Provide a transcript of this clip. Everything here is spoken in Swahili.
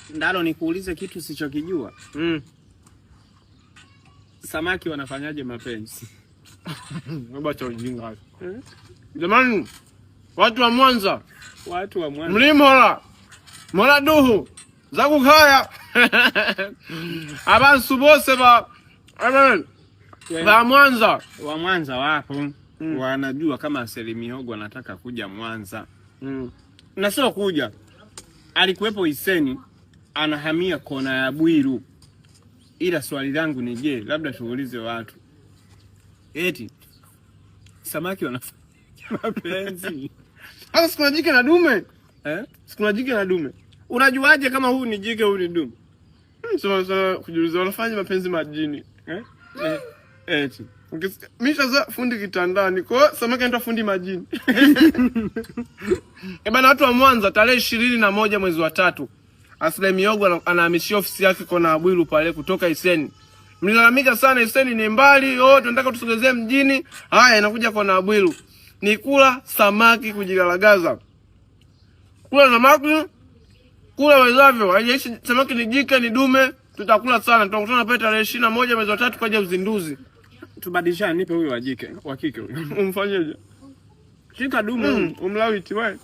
Ndalo nikuulize kitu sichokijua. Samaki wanafanyaje mapenzi? Acha ujinga. Jamani, watu wa Mwanza. Mlimola. Mola duhu. Zaku kaya. Abantu bose ba Mwanza. Wa Mwanza wapo. Wanajua kama Selimihogo anataka kuja Mwanza. Na sio kuja. Alikuwepo Iseni, anahamia kona ya Bwiru. Ila swali langu ni je, labda tuulize watu. Eti samaki wanafanya mapenzi. Sasa sikuna jike na dume. Sikuna jike na dume. Unajuaje kama huu ni jike huu ni dume? Sasa kujiuliza wanafanya mapenzi majini. Eti Misha za fundi kitandani. Kwa samaki anaitwa fundi majini. Bana, watu wa Mwanza tarehe 21 mwezi wa 3. Selimihogo anahamishia ofisi yake kona Bwiru pale kutoka Iseni. Mlilalamika sana Iseni ni mbali, tunataka tusogezee mjini. Haya, inakuja kona Bwiru. Ni kula samaki kujigalagaza. Kula samaki, kula wezavyo. Haijalishi samaki ni jike ni dume, tutakula sana. Tutakutana pale tarehe 21 mwezi wa 3 kwa ajili ya uzinduzi. Tubadilishane, nipe huyu wa kike huyu. Umfanyeje? Shika dume, umlawiti wewe.